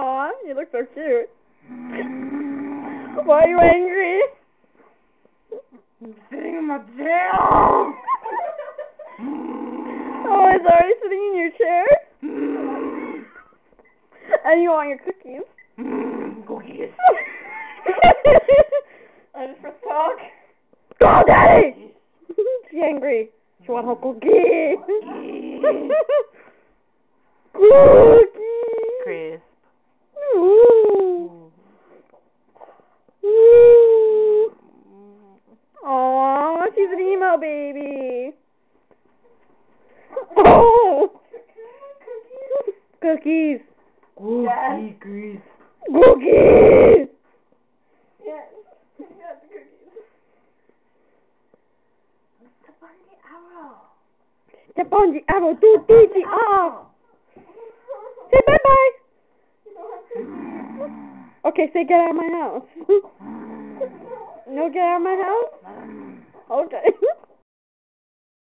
Aw, you look so cute. Why are you angry? I'm sitting in my tail. Oh, it's already sitting in your chair? And you want your cookies? Cookies. And for talk? Go, Daddy! She's angry. She wants her cookie. Cookie. Crisp. Ooh. Ooh. Aww, she's an emo baby. Oh! Cookies. Cookie crisp. Cookies. Yes. Yes, cookies. Step on the arrow. Step on the arrow to teach it off. Say bye-bye. Okay, say get out of my house. No, get out of my house?